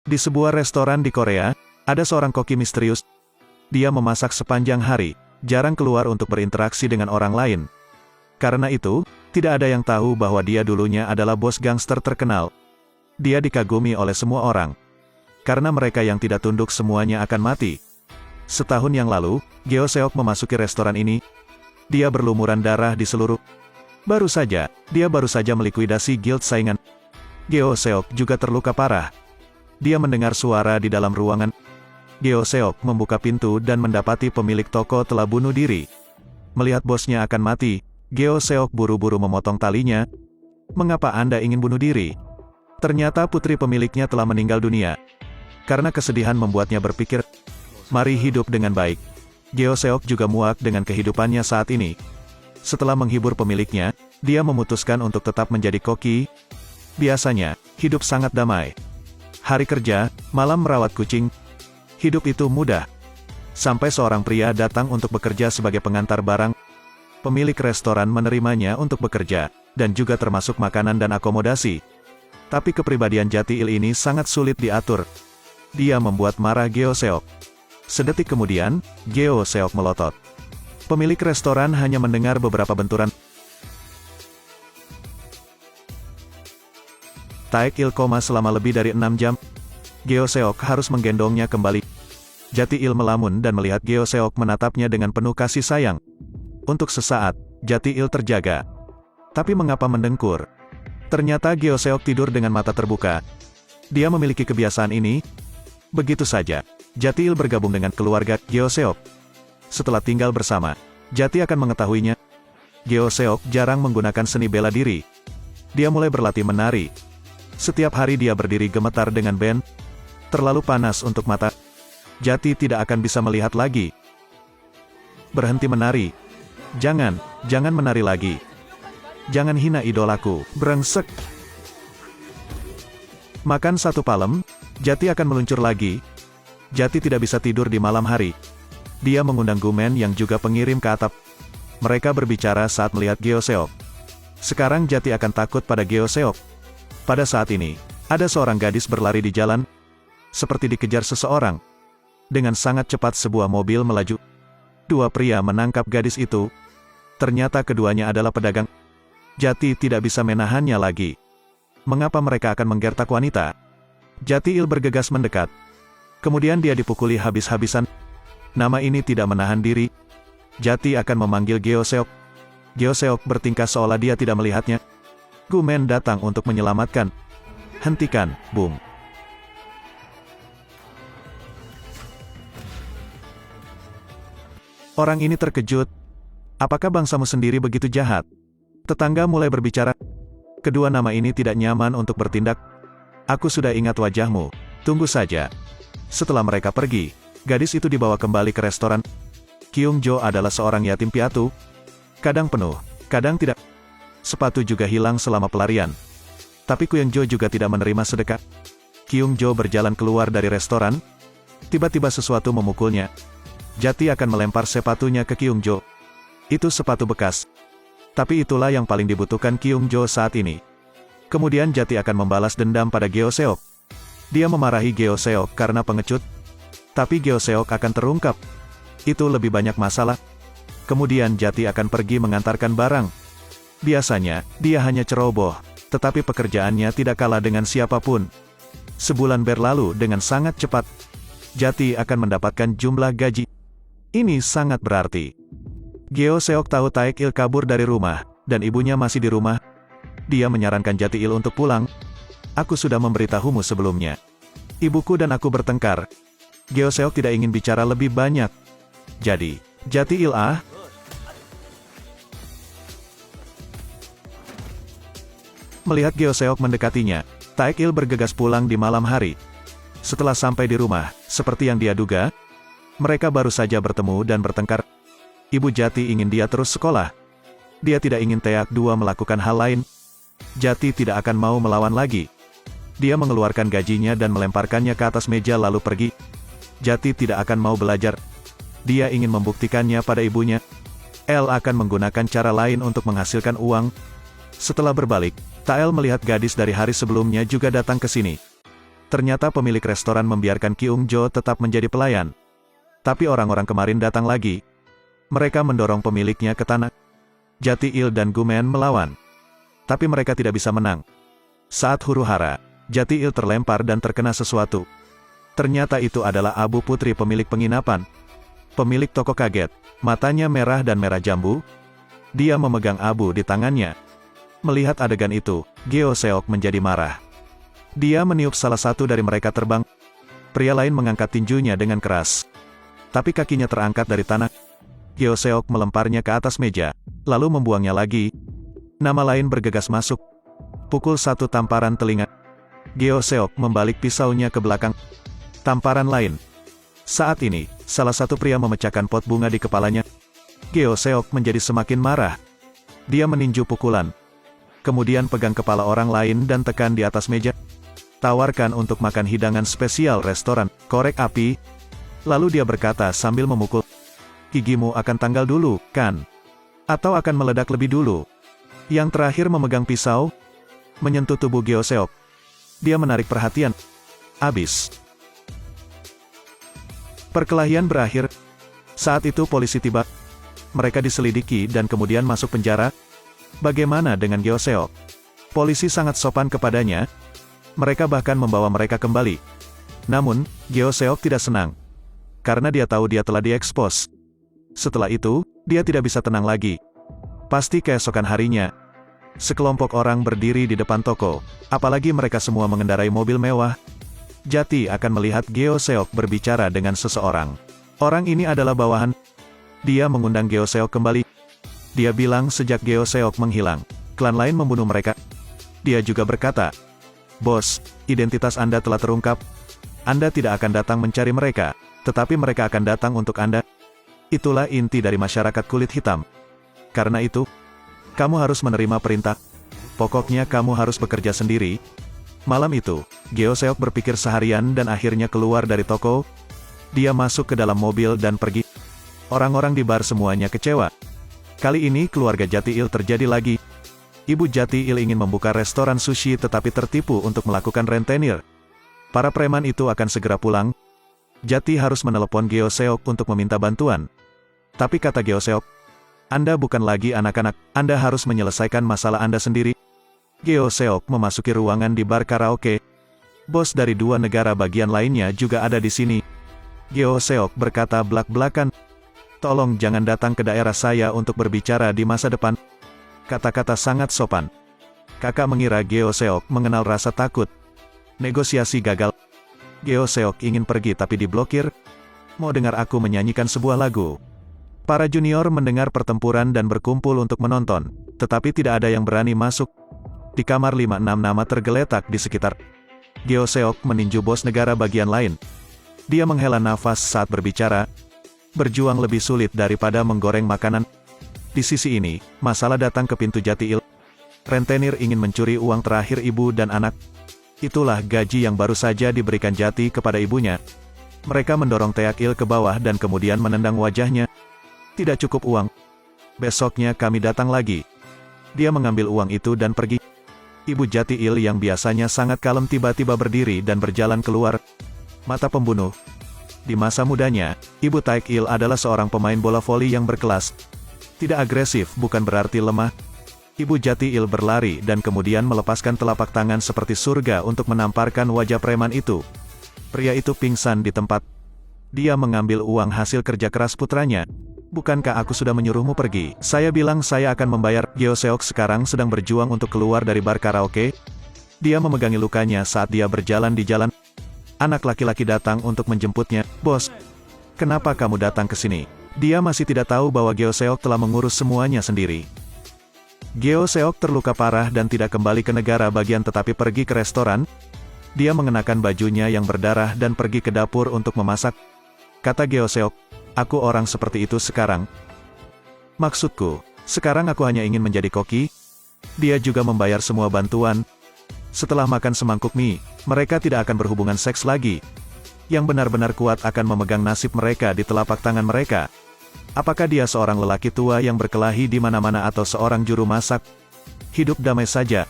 Di sebuah restoran di Korea, ada seorang koki misterius. Dia memasak sepanjang hari, jarang keluar untuk berinteraksi dengan orang lain. Karena itu, tidak ada yang tahu bahwa dia dulunya adalah bos gangster terkenal. Dia dikagumi oleh semua orang. Karena mereka yang tidak tunduk semuanya akan mati. Setahun yang lalu, Geo Seok memasuki restoran ini. Dia berlumuran darah di seluruh. Dia baru saja melikuidasi guild saingan. Geo Seok juga terluka parah. Dia mendengar suara di dalam ruangan. Geo Seok membuka pintu dan mendapati pemilik toko telah bunuh diri. Melihat bosnya akan mati, Geo Seok buru-buru memotong talinya. Mengapa Anda ingin bunuh diri? Ternyata putri pemiliknya telah meninggal dunia. Karena kesedihan membuatnya berpikir, mari hidup dengan baik. Geo Seok juga muak dengan kehidupannya saat ini. Setelah menghibur pemiliknya, dia memutuskan untuk tetap menjadi koki. Biasanya, hidup sangat damai. Hari kerja, malam merawat kucing. Hidup itu mudah. Sampai seorang pria datang untuk bekerja sebagai pengantar barang. Pemilik restoran menerimanya untuk bekerja, dan juga termasuk makanan dan akomodasi. Tapi kepribadian Jatiil ini sangat sulit diatur. Dia membuat marah Geo Seok. Sedetik kemudian, Geo Seok melotot. Pemilik restoran hanya mendengar beberapa benturan. Taek-il koma selama lebih dari 6 jam. Geo Seok harus menggendongnya kembali. Jatiil melamun dan melihat Geo Seok menatapnya dengan penuh kasih sayang. Untuk sesaat, Jatiil terjaga. Tapi mengapa mendengkur? Ternyata Geo Seok tidur dengan mata terbuka. Dia memiliki kebiasaan ini. Begitu saja, Jatiil bergabung dengan keluarga Geo Seok. Setelah tinggal bersama, Jati akan mengetahuinya. Geo Seok jarang menggunakan seni bela diri. Dia mulai berlatih menari. Setiap hari dia berdiri gemetar dengan band. Terlalu panas untuk mata. Jati tidak akan bisa melihat lagi. Berhenti menari. Jangan menari lagi. Jangan hina idolaku, brengsek. Makan satu palem, Jati akan meluncur lagi. Jati tidak bisa tidur di malam hari. Dia mengundang Gumen yang juga pengirim ke atap. Mereka berbicara saat melihat Geo Seok. Sekarang Jati akan takut pada Geo Seok. Pada saat ini, ada seorang gadis berlari di jalan, seperti dikejar seseorang. Dengan sangat cepat sebuah mobil melaju. Dua pria menangkap gadis itu. Ternyata keduanya adalah pedagang. Jati tidak bisa menahannya lagi. Mengapa mereka akan menggertak wanita? Jatiil bergegas mendekat. Kemudian dia dipukuli habis-habisan. Nama ini tidak menahan diri. Jati akan memanggil Geo Seok. Geo Seok bertingkah seolah dia tidak melihatnya. Gumen datang untuk menyelamatkan. Hentikan, boom. Orang ini terkejut. Apakah bangsamu sendiri begitu jahat? Tetangga mulai berbicara. Kedua nama ini tidak nyaman untuk bertindak. Aku sudah ingat wajahmu. Tunggu saja. Setelah mereka pergi, gadis itu dibawa kembali ke restoran. Kyung Jo adalah seorang yatim piatu. Kadang penuh, kadang tidak. Sepatu juga hilang selama pelarian. Tapi Kyung Jo juga tidak menerima sedekah. Kyung Jo berjalan keluar dari restoran. Tiba-tiba sesuatu memukulnya. Jati akan melempar sepatunya ke Kyung Jo. Itu sepatu bekas. Tapi itulah yang paling dibutuhkan Kyung Jo saat ini. Kemudian Jati akan membalas dendam pada Geo Seok. Dia memarahi Geo Seok karena pengecut. Tapi Geo Seok akan terungkap. Itu lebih banyak masalah. Kemudian Jati akan pergi mengantarkan barang. Biasanya, dia hanya ceroboh, tetapi pekerjaannya tidak kalah dengan siapapun. Sebulan berlalu dengan sangat cepat. Jati akan mendapatkan jumlah gaji. Ini sangat berarti. Geo Seok tahu Taek-il kabur dari rumah, dan ibunya masih di rumah. Dia menyarankan Jatiil untuk pulang. Aku sudah memberitahumu sebelumnya. Ibuku dan aku bertengkar. Geo Seok tidak ingin bicara lebih banyak. Jadi, Jatiil Melihat Geo Seok mendekatinya, Taek-il bergegas pulang di malam hari. Setelah sampai di rumah, seperti yang dia duga, mereka baru saja bertemu dan bertengkar. Ibu Jati ingin dia terus sekolah. Dia tidak ingin Taek II melakukan hal lain. Jati tidak akan mau melawan lagi. Dia mengeluarkan gajinya dan melemparkannya ke atas meja lalu pergi. Jati tidak akan mau belajar. Dia ingin membuktikannya pada ibunya. El akan menggunakan cara lain untuk menghasilkan uang. Setelah berbalik, Tael melihat gadis dari hari sebelumnya juga datang ke sini. Ternyata pemilik restoran membiarkan Kyung Jo tetap menjadi pelayan. Tapi orang-orang kemarin datang lagi. Mereka mendorong pemiliknya ke tanah. Jati-il dan Gumen melawan. Tapi mereka tidak bisa menang. Saat huru-hara, Jati-il terlempar dan terkena sesuatu. Ternyata itu adalah Abu Putri pemilik penginapan. Pemilik toko kaget, matanya merah dan merah jambu. Dia memegang Abu di tangannya. Melihat adegan itu, Geo Seok menjadi marah. Dia meniup salah satu dari mereka terbang. Pria lain mengangkat tinjunya dengan keras. Tapi kakinya terangkat dari tanah. Geo Seok melemparnya ke atas meja, lalu membuangnya lagi. Nama lain bergegas masuk. Pukul satu tamparan telinga. Geo Seok membalik pisaunya ke belakang. Tamparan lain. Saat ini, salah satu pria memecahkan pot bunga di kepalanya. Geo Seok menjadi semakin marah. Dia meninju pukulan. Kemudian pegang kepala orang lain dan tekan di atas meja. Tawarkan untuk makan hidangan spesial restoran, korek api. Lalu dia berkata sambil memukul. Gigimu akan tanggal dulu, kan? Atau akan meledak lebih dulu? Yang terakhir memegang pisau, menyentuh tubuh Geo Seok. Dia menarik perhatian. Abis. Perkelahian berakhir. Saat itu polisi tiba. Mereka diselidiki dan kemudian masuk penjara. Bagaimana dengan Geo Seok? Polisi sangat sopan kepadanya. Mereka bahkan membawa mereka kembali. Namun, Geo Seok tidak senang. Karena dia tahu dia telah diekspos. Setelah itu, dia tidak bisa tenang lagi. Pasti keesokan harinya, sekelompok orang berdiri di depan toko. Apalagi mereka semua mengendarai mobil mewah. Jati akan melihat Geo Seok berbicara dengan seseorang. Orang ini adalah bawahan. Dia mengundang Geo Seok kembali. Dia bilang sejak Geo Seok menghilang, klan lain membunuh mereka. Dia juga berkata, "Bos, identitas Anda telah terungkap. Anda tidak akan datang mencari mereka, tetapi mereka akan datang untuk Anda. Itulah inti dari masyarakat kulit hitam. Karena itu, kamu harus menerima perintah. Pokoknya kamu harus bekerja sendiri." Malam itu, Geo Seok berpikir seharian dan akhirnya keluar dari toko. Dia masuk ke dalam mobil dan pergi. Orang-orang di bar semuanya kecewa. Kali ini keluarga Jati-il terjadi lagi. Ibu Jati-il ingin membuka restoran sushi tetapi tertipu untuk melakukan rentenir. Para preman itu akan segera pulang. Jati harus menelepon Geo Seok untuk meminta bantuan. Tapi kata Geo Seok, "Anda bukan lagi anak-anak, Anda harus menyelesaikan masalah Anda sendiri." Geo Seok memasuki ruangan di bar karaoke. Bos dari dua negara bagian lainnya juga ada di sini. Geo Seok berkata belak-belakan, "Tolong jangan datang ke daerah saya untuk berbicara di masa depan." Kata-kata sangat sopan. Kakak mengira Geo Seok mengenal rasa takut. Negosiasi gagal. Geo Seok ingin pergi tapi diblokir. "Mau dengar aku menyanyikan sebuah lagu?" Para junior mendengar pertempuran dan berkumpul untuk menonton, tetapi tidak ada yang berani masuk. Di kamar 5-6 nama tergeletak di sekitar. Geo Seok meninju bos negara bagian lain. Dia menghela nafas saat berbicara. Berjuang lebih sulit daripada menggoreng makanan. Di sisi ini, masalah datang ke pintu Jati-il. Rentenir ingin mencuri uang terakhir ibu dan anak. Itulah gaji yang baru saja diberikan Jati kepada ibunya. Mereka mendorong Taek-il ke bawah dan kemudian menendang wajahnya. Tidak cukup uang. Besoknya kami datang lagi. Dia mengambil uang itu dan pergi. Ibu Jati-il yang biasanya sangat kalem tiba-tiba berdiri dan berjalan keluar. Mata pembunuh. Di masa mudanya, Ibu Taek-il adalah seorang pemain bola voli yang berkelas. Tidak agresif bukan berarti lemah. Ibu Jati-il berlari dan kemudian melepaskan telapak tangan seperti surga untuk menamparkan wajah preman itu. Pria itu pingsan di tempat. Dia mengambil uang hasil kerja keras putranya. "Bukankah aku sudah menyuruhmu pergi? Saya bilang saya akan membayar." Geo Seok sekarang sedang berjuang untuk keluar dari bar karaoke. Dia memegangi lukanya saat dia berjalan di jalan. Anak laki-laki datang untuk menjemputnya. "Bos, kenapa kamu datang ke sini?" Dia masih tidak tahu bahwa Geo Seok telah mengurus semuanya sendiri. Geo Seok terluka parah dan tidak kembali ke negara bagian tetapi pergi ke restoran. Dia mengenakan bajunya yang berdarah dan pergi ke dapur untuk memasak. Kata Geo Seok, "Aku orang seperti itu sekarang. Maksudku, sekarang aku hanya ingin menjadi koki." Dia juga membayar semua bantuan. Setelah makan semangkuk mie, mereka tidak akan berhubungan seks lagi. Yang benar-benar kuat akan memegang nasib mereka di telapak tangan mereka. Apakah dia seorang lelaki tua yang berkelahi di mana-mana atau seorang juru masak? Hidup damai saja.